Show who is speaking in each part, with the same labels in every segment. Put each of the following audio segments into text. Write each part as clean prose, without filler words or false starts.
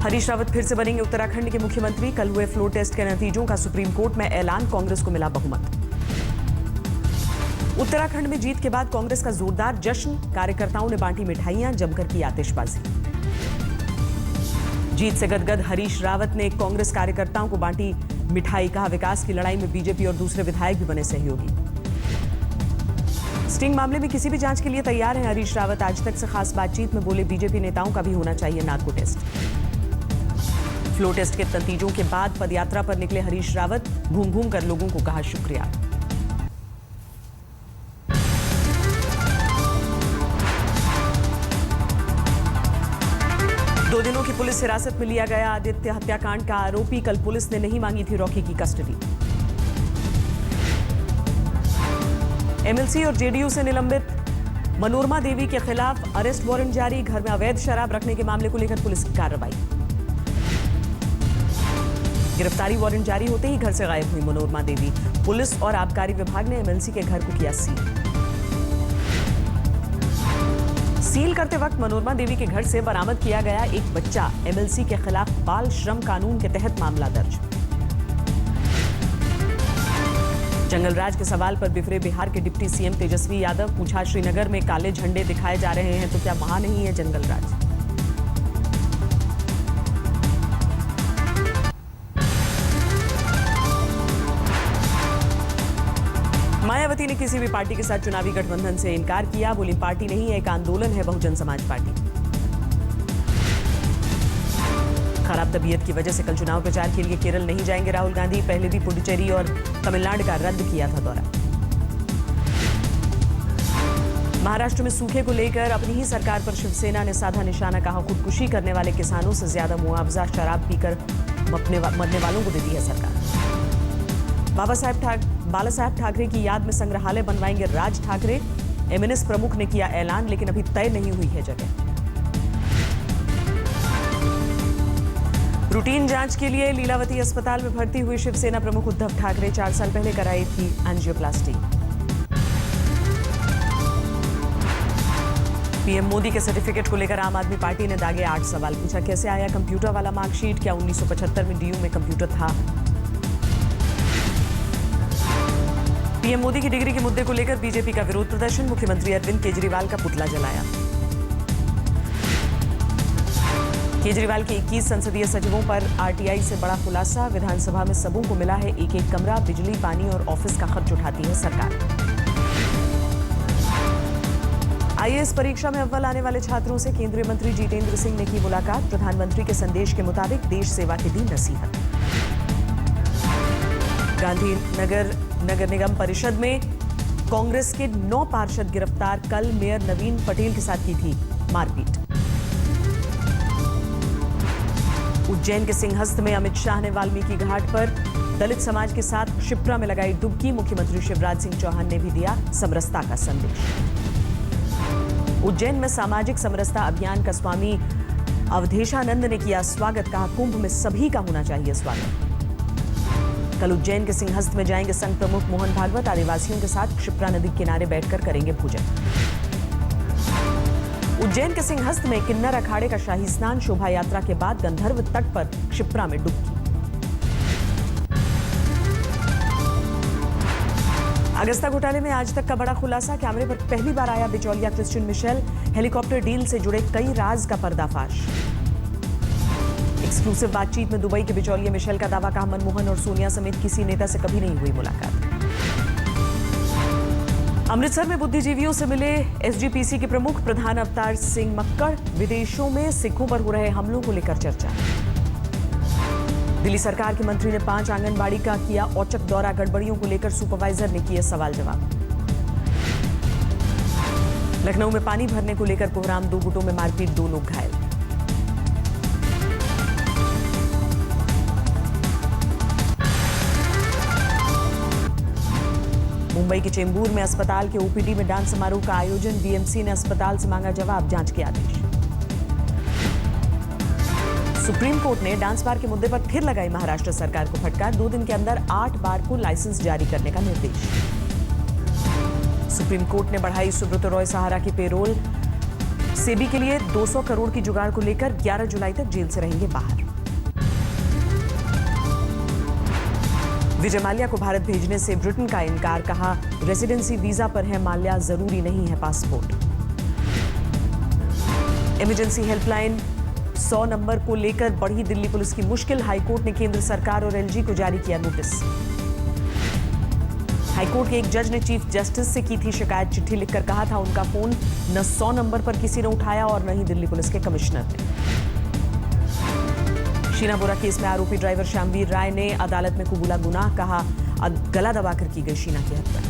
Speaker 1: हरीश रावत फिर से बनेंगे उत्तराखंड के मुख्यमंत्री। कल हुए फ्लोर टेस्ट के नतीजों का सुप्रीम कोर्ट में ऐलान, कांग्रेस को मिला बहुमत। उत्तराखंड में जीत के बाद कांग्रेस का जोरदार जश्न, कार्यकर्ताओं ने बांटी मिठाइयां, जमकर की आतिशबाजी। जीत से गदगद हरीश रावत ने कांग्रेस कार्यकर्ताओं को बांटी मिठाई, कहा विकास की लड़ाई में बीजेपी और दूसरे विधायक भी बने सहयोगी। स्टिंग मामले में किसी भी जांच के लिए तैयार हैं हरीश रावत। आज तक से खास बातचीत में बोले बीजेपी नेताओं का भी होना चाहिए नार्को टेस्ट। फ्लो टेस्ट के नतीजों के बाद पदयात्रा पर निकले हरीश रावत, घूम घूम कर लोगों को कहा शुक्रिया। दो दिनों की पुलिस हिरासत में लिया गया आदित्य हत्याकांड का आरोपी। कल पुलिस ने नहीं मांगी थी रॉकी की कस्टडी। एमएलसी और जेडीयू से निलंबित मनोरमा देवी के खिलाफ अरेस्ट वारंट जारी। घर में अवैध शराब रखने के मामले को लेकर पुलिस की कार्रवाई। गिरफ्तारी वारंट जारी होते ही घर से गायब हुई मनोरमा देवी। पुलिस और आबकारी विभाग ने एमएलसी के घर को किया सील करते वक्त मनोरमा देवी के घर से बरामद किया गया एक बच्चा। एमएलसी के खिलाफ बाल श्रम कानून के तहत मामला दर्ज। जंगलराज के सवाल पर बिफरे बिहार के डिप्टी सीएम तेजस्वी यादव। पूछा, श्रीनगर में काले झंडे दिखाए जा रहे हैं तो क्या वहां नहीं है जंगलराज? मायावती ने किसी भी पार्टी के साथ चुनावी गठबंधन से इनकार किया। बोली, पार्टी नहीं है, एक आंदोलन है बहुजन समाज पार्टी। खराब तबीयत की वजह से कल चुनाव प्रचार के लिए केरल नहीं जाएंगे राहुल गांधी। पहले भी पुडुचेरी और तमिलनाडु का रद्द किया था दौरा। महाराष्ट्र में सूखे को लेकर अपनी ही सरकार पर शिवसेना ने साधा निशाना। कहा, खुदकुशी करने वाले किसानों से ज्यादा मुआवजा शराब पीकर मरने वालों को देती है सरकार। बाला साहब ठाकरे की याद में संग्रहालय बनवाएंगे राज ठाकरे। एमएनएस प्रमुख ने किया ऐलान, लेकिन अभी तय नहीं हुई है जगह। रूटीन जांच के लिए लीलावती अस्पताल में भर्ती हुए शिवसेना प्रमुख उद्धव ठाकरे। 4 साल पहले कराई थी एंजियोप्लास्टी। पीएम मोदी के सर्टिफिकेट को लेकर आम आदमी पार्टी ने दागे 8 सवाल। पूछा, कैसे आया कंप्यूटर वाला मार्कशीट? क्या 1975 में डीयू में कंप्यूटर था? पीएम मोदी की डिग्री के मुद्दे को लेकर बीजेपी का विरोध प्रदर्शन। मुख्यमंत्री अरविंद केजरीवाल का पुतला जलाया। केजरीवाल के 21 संसदीय सचिवों पर आरटीआई से बड़ा खुलासा। विधानसभा में सबों को मिला है एक कमरा। बिजली, पानी और ऑफिस का खर्च उठाती है सरकार। आईएएस परीक्षा में अव्वल आने वाले छात्रों से केंद्रीय मंत्री जितेंद्र सिंह ने की मुलाकात। प्रधानमंत्री के संदेश के मुताबिक देश सेवा की दी नसीहत। गांधीनगर नगर निगम परिषद में कांग्रेस के 9 पार्षद गिरफ्तार। कल मेयर नवीन पटेल के साथ की थी मारपीट। उज्जैन के सिंहस्थ में अमित शाह ने वाल्मीकि घाट पर दलित समाज के साथ क्षिप्रा में लगाई डुबकी। मुख्यमंत्री शिवराज सिंह चौहान ने भी दिया समरसता का संदेश। उज्जैन में सामाजिक समरसता अभियान का स्वामी अवधेशानंद ने किया स्वागत। कहा, कुंभ में सभी का होना चाहिए स्वागत। कल उज्जैन के सिंहस्थ में जाएंगे संघ प्रमुख मोहन भागवत। आदिवासियों के साथ क्षिप्रा नदी किनारे बैठकर करेंगे भोजन। उज्जैन के सिंहस्थ में किन्नर अखाड़े का शाही स्नान। शोभा यात्रा के बाद गंधर्व तट पर क्षिप्रा में डुबकी। अगस्ता घोटाले में आज तक का बड़ा खुलासा। कैमरे पर पहली बार आया बिचौलिया क्रिश्चियन मिशेल। हेलीकॉप्टर डील से जुड़े कई राज का पर्दाफाश। एक्सक्लूसिव बातचीत में दुबई के बिचौलिया मिशेल का दावा। कहा, मनमोहन और सोनिया समेत किसी नेता से कभी नहीं हुई मुलाकात। अमृतसर में बुद्धिजीवियों से मिले एसजीपीसी के प्रमुख प्रधान अवतार सिंह मक्कड़। विदेशों में सिखों पर हो रहे हमलों को लेकर चर्चा। दिल्ली सरकार के मंत्री ने 5 आंगनबाड़ी का किया औचक दौरा। गड़बड़ियों को लेकर सुपरवाइजर ने किए सवाल जवाब। लखनऊ में पानी भरने को लेकर कोहराम, 2 गुटों में मारपीट, 2 लोग घायल। मुंबई के चेंबूर में अस्पताल के ओपीडी में डांस समारोह का आयोजन। बीएमसी ने अस्पताल से मांगा जवाब, जांच के आदेश। सुप्रीम कोर्ट ने डांस बार के मुद्दे पर फिर लगाई महाराष्ट्र सरकार को फटकार। 2 दिन के अंदर 8 बार को लाइसेंस जारी करने का निर्देश। सुप्रीम कोर्ट ने बढ़ाई सुब्रत रॉय सहारा की पेरोल। सेबी के लिए 200 करोड़ की जुगाड़ को लेकर 11 जुलाई तक जेल से रहेंगे बाहर। विजय माल्या को भारत भेजने से ब्रिटेन का इनकार, कहा रेजिडेंसी वीजा पर है माल्या, जरूरी नहीं है पासपोर्ट। इमरजेंसी हेल्पलाइन 100 नंबर को लेकर बढ़ी दिल्ली पुलिस की मुश्किल, हाईकोर्ट ने केंद्र सरकार और एलजी को जारी किया नोटिस। हाईकोर्ट के एक जज ने चीफ जस्टिस से की थी शिकायत, चिट्ठी लिखकर कहा था उनका फोन न 100 नंबर पर किसी ने उठाया और न ही दिल्ली पुलिस के कमिश्नर ने। शीना बोरा केस में आरोपी ड्राइवर श्यामवीर राय ने अदालत में कबूला गुनाह, कहा गला दबाकर की गई शीना की हत्या।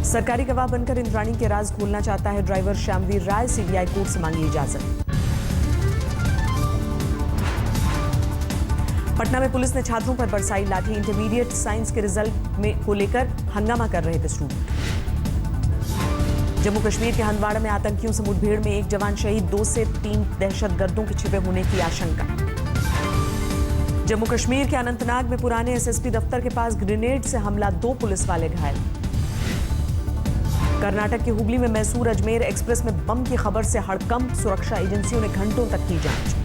Speaker 1: सरकारी गवाह बनकर इंद्राणी के राज खोलना चाहता है ड्राइवर श्यामवीर राय, सीबीआई कोर्ट से मांगी इजाजत। पटना में पुलिस ने छात्रों पर बरसाई लाठी, इंटरमीडिएट साइंस के रिजल्ट में को लेकर हंगामा कर रहे थे स्टूडेंट। जम्मू कश्मीर के हंदवाड़ा में आतंकियों से मुठभेड़ में एक जवान शहीद, 2 से 3 दहशतगर्दों के छिपे होने की आशंका। जम्मू कश्मीर के अनंतनाग में पुराने एसएसपी दफ्तर के पास ग्रेनेड से हमला, 2 पुलिस वाले घायल। कर्नाटक के हुगली में मैसूर अजमेर एक्सप्रेस में बम की खबर से हड़कंप, सुरक्षा एजेंसियों ने घंटों तक की जांच।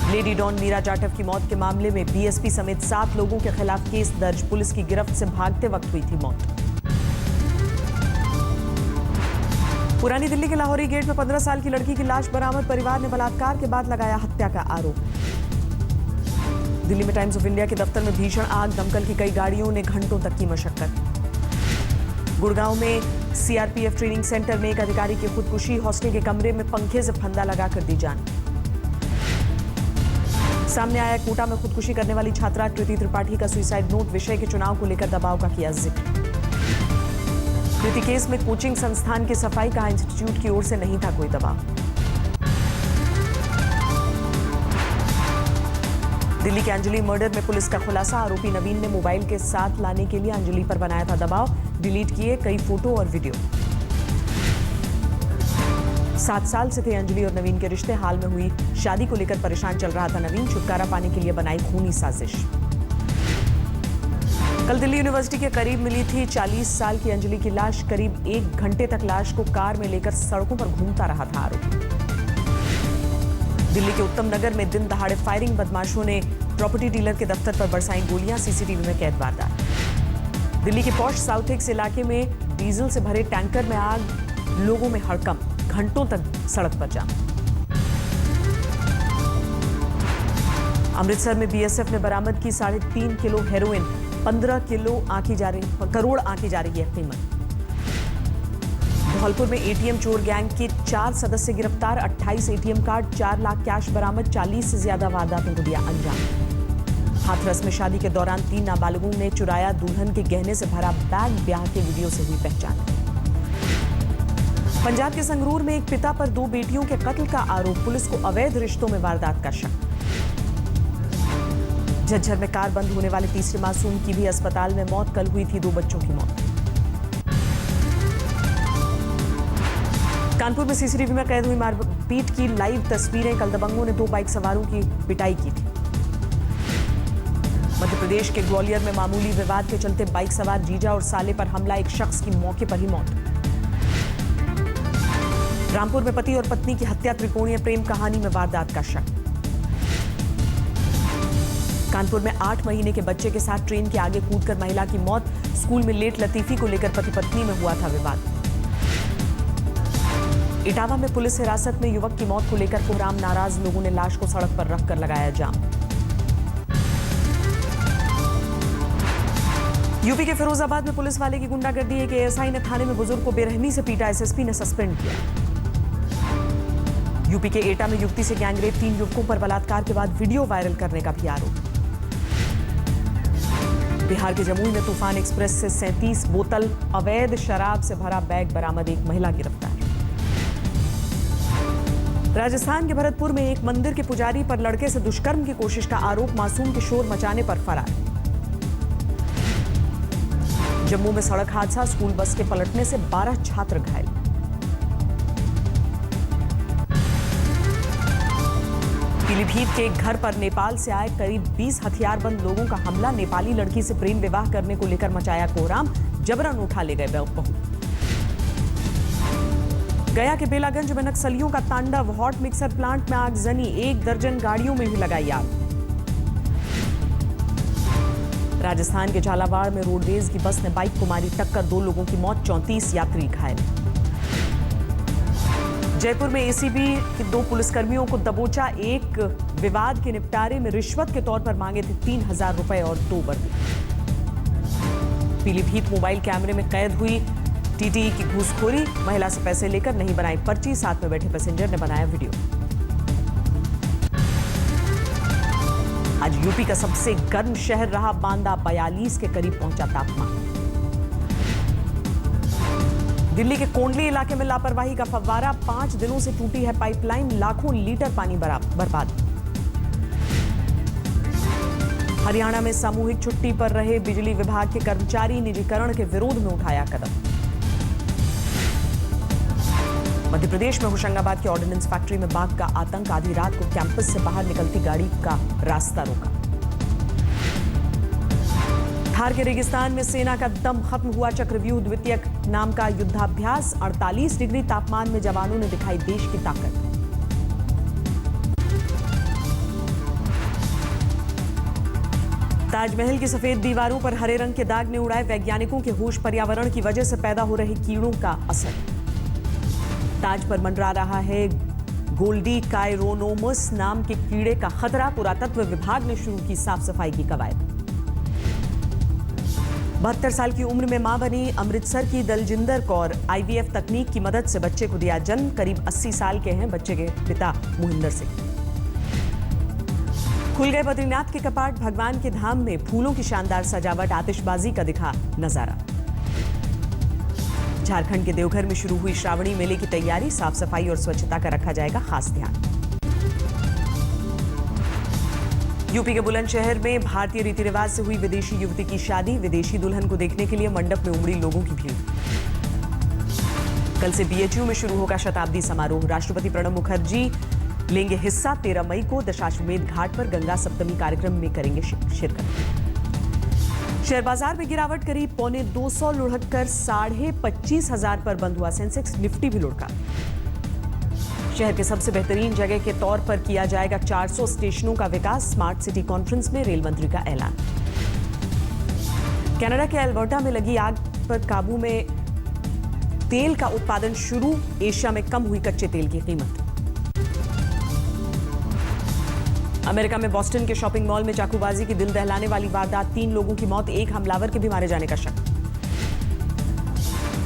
Speaker 1: लेडी डॉन मीरा जाटव की मौत के मामले में बीएसपी समेत 7 लोगों के खिलाफ केस दर्ज, पुलिस की गिरफ्त से भागते वक्त हुई थी मौत। पुरानी दिल्ली के लाहौरी गेट में 15 साल की लड़की की लाश बरामद, परिवार ने बलात्कार के बाद लगाया हत्या का आरोप। दिल्ली में टाइम्स ऑफ इंडिया के दफ्तर में भीषण आग, दमकल की कई गाड़ियों ने घंटों तक की मशक्कत। गुड़गांव में सीआरपीएफ ट्रेनिंग सेंटर में एक अधिकारी की खुदकुशी, हॉस्टल के कमरे में पंखे से फंदा लगाकर दी जान। सामने आया कोटा में खुदकुशी करने वाली छात्रा कृति त्रिपाठी का सुसाइड नोट, विषय के चुनाव को लेकर दबाव का किया जिक्र। कृति केस में कोचिंग संस्थान की सफाई, कहा इंस्टीट्यूट की ओर से नहीं था कोई दबाव। दिल्ली के अंजलि मर्डर में पुलिस का खुलासा, आरोपी नवीन ने मोबाइल के साथ लाने के लिए अंजलि पर बनाया था दबाव, डिलीट किए कई फोटो और वीडियो। 7 साल से थे अंजलि और नवीन के रिश्ते, हाल में हुई शादी को लेकर परेशान चल रहा था नवीन, छुटकारा पाने के लिए बनाई खूनी साजिश। कल दिल्ली यूनिवर्सिटी के करीब मिली थी 40 साल की अंजलि की लाश, करीब 1 घंटे तक लाश को कार में लेकर सड़कों पर घूमता रहा था आरोपी। दिल्ली के उत्तम नगर में दिन दहाड़े फायरिंग, बदमाशों ने प्रॉपर्टी डीलर के दफ्तर पर बरसाई गोलियां, सीसीटीवी में कैद वारदात। दिल्ली के पॉश साउथ हिक्स इलाके में डीजल से भरे टैंकर में आग, लोगों में हड़कंप, घंटों तक सड़क पर जाम। अमृतसर में बीएसएफ ने बरामद की 3.5 किलो हेरोइन, 15 करोड़ आंकी जा रही है कीमत। धौलपुर में एटीएम चोर गैंग के 4 सदस्य गिरफ्तार, 28 एटीएम कार्ड, 4 लाख कैश बरामद, 40 से ज्यादा वारदातों को दिया अंजाम। हाथरस में शादी के दौरान 3 नाबालिगों ने चुराया दुल्हन के गहने से भरा बैग, ब्याह के वीडियो से हुई पहचान। पंजाब के संगरूर में एक पिता पर 2 बेटियों के कत्ल का आरोप, पुलिस को अवैध रिश्तों में वारदात का शक। झज्जर में कार बंद होने वाले तीसरे मासूम की भी अस्पताल में मौत, कल हुई थी 2 बच्चों की मौत। कानपुर में सीसीटीवी में कैद हुई मारपीट की लाइव तस्वीरें, कल दबंगों ने 2 बाइक सवारों की पिटाई की थी। मध्य प्रदेश के ग्वालियर में मामूली विवाद के चलते बाइक सवार जीजा और साले पर हमला, एक शख्स की मौके पर ही मौत। रामपुर में पति और पत्नी की हत्या, त्रिकोणीय प्रेम कहानी में वारदात का शक। कानपुर में 8 महीने के बच्चे के साथ ट्रेन के आगे कूदकर महिला की मौत, स्कूल में लेट लतीफी को लेकर पति पत्नी में हुआ था विवाद। इटावा में पुलिस हिरासत में युवक की मौत को लेकर कोहराम, नाराज लोगों ने लाश को सड़क पर रखकर लगाया जाम। यूपी के फिरोजाबाद में पुलिस वाले की गुंडागर्दी, एक एएसआई ने थाने में बुजुर्ग को बेरहमी से पीटा, एसएसपी ने सस्पेंड किया। यूपी के एटा में युवती से गैंगरेप, 3 युवकों पर बलात्कार के बाद वीडियो वायरल करने का भी आरोप। बिहार के जमुई में तूफान एक्सप्रेस से 37 बोतल अवैध शराब से भरा बैग बरामद, एक महिला गिरफ्तार। राजस्थान के भरतपुर में एक मंदिर के पुजारी पर लड़के से दुष्कर्म की कोशिश का आरोप, मासूम के शोर मचाने पर फरार। जम्मू में सड़क हादसा, स्कूल बस के पलटने से 12 छात्र घायल। पीलीभीत के एक घर पर नेपाल से आए करीब 20 हथियारबंद लोगों का हमला, नेपाली लड़की से प्रेम विवाह करने को लेकर मचाया कोहराम, जबरन उठा ले गए बहू। गया के बेलागंज में नक्सलियों का तांडव, हॉट मिक्सर प्लांट में आगजनी, 1 दर्जन गाड़ियों में भी लगाई आग। राजस्थान के झालावाड़ में रोडवेज की बस ने बाइक को मारी टक्कर, 2 लोगों की मौत, 34 यात्री घायल। जयपुर में एसीबी के 2 पुलिसकर्मियों को दबोचा, एक विवाद के निपटारे में रिश्वत के तौर पर मांगे थे 3,000 रुपए और 2 वर्दी। पीलीभीत मोबाइल कैमरे में कैद हुई टीटीई की घूसखोरी, महिला से पैसे लेकर नहीं बनाई पर्ची, साथ में बैठे पैसेंजर ने बनाया वीडियो। आज यूपी का सबसे गर्म शहर रहा बांदा, 42 के करीब पहुंचा तापमान। दिल्ली के कोंडली इलाके में लापरवाही का फव्वारा, 5 दिनों से टूटी है पाइपलाइन, लाखों लीटर पानी बर्बाद। हरियाणा में सामूहिक छुट्टी पर रहे बिजली विभाग के कर्मचारी, निजीकरण के विरोध में उठाया कदम। मध्य प्रदेश में होशंगाबाद के ऑर्डिनेंस फैक्ट्री में बाघ का आतंक, आधी रात को कैंपस से बाहर निकलती गाड़ी का रास्ता रोका। थार के रेगिस्तान में सेना का दम खत्म हुआ, चक्रव्यूह द्वितीयक नाम का युद्धाभ्यास, 48 डिग्री तापमान में जवानों ने दिखाई देश की ताकत। ताजमहल की सफेद दीवारों पर हरे रंग के दाग ने उड़ाए वैज्ञानिकों के होश, पर्यावरण की वजह से पैदा हो रहे कीड़ों का असर। ताज पर मंडरा रहा है गोल्डी कायरोनोमस नाम के कीड़े का खतरा, पुरातत्व विभाग ने शुरू की साफ सफाई की कवायद। 72 साल की उम्र में मां बनी अमृतसर की दलजिंदर कौर, आईवीएफ तकनीक की मदद से बच्चे को दिया जन्म, करीब 80 साल के हैं बच्चे के पिता मोहिंदर सिंह। खुल गए बद्रीनाथ के कपाट, भगवान के धाम में फूलों की शानदार सजावट, आतिशबाजी का दिखा नजारा। झारखंड के देवघर में शुरू हुई श्रावणी मेले की तैयारी, साफ सफाई और स्वच्छता का रखा जाएगा खास ध्यान। यूपी के बुलंदशहर में भारतीय रीति रिवाज से हुई विदेशी युवती की शादी, विदेशी दुल्हन को देखने के लिए मंडप में उमड़ी लोगों की भीड़। कल से बीएचयू में शुरू होगा शताब्दी समारोह, राष्ट्रपति प्रणब मुखर्जी लेंगे हिस्सा, 13 मई को दशाश्वमेध घाट पर गंगा सप्तमी कार्यक्रम में करेंगे शिरकत। शेयर बाजार में गिरावट, करीब 250 लुढ़ककर 25,500 पर बंद हुआ सेंसेक्स, निफ्टी भी लुढ़का। शहर के सबसे बेहतरीन जगह के तौर पर किया जाएगा 400 स्टेशनों का विकास, स्मार्ट सिटी कॉन्फ्रेंस में रेल मंत्री का ऐलान। कनाडा के अल्बर्टा में लगी आग पर काबू में, तेल का उत्पादन शुरू, एशिया में कम हुई कच्चे तेल की कीमत। अमेरिका में बॉस्टन के शॉपिंग मॉल में चाकूबाजी की दिल दहलाने वाली वारदात, 3 लोगों की मौत, 1 हमलावर के भी मारे जाने का शक।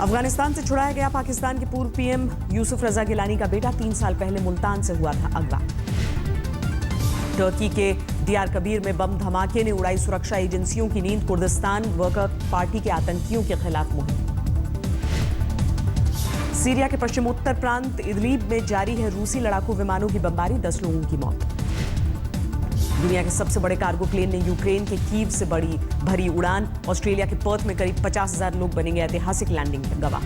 Speaker 1: अफगानिस्तान से छुड़ाया गया पाकिस्तान के पूर्व पीएम यूसुफ रजा गिलानी का बेटा, 3 साल पहले मुल्तान से हुआ था अगवा। टर्की के डियार कबीर में बम धमाके ने उड़ाई सुरक्षा एजेंसियों की नींद, कुर्दिस्तान वर्कर पार्टी के आतंकियों के खिलाफ मुहिम। सीरिया के पश्चिमोत्तर प्रांत इदलीब में जारी है रूसी लड़ाकू विमानों की बमबारी, 10 लोगों की मौत। दुनिया के सबसे बड़े कार्गो प्लेन ने यूक्रेन के कीव से भरी उड़ान, ऑस्ट्रेलिया के पर्थ में करीब 50,000 लोग बनेंगे ऐतिहासिक लैंडिंग के गवाह।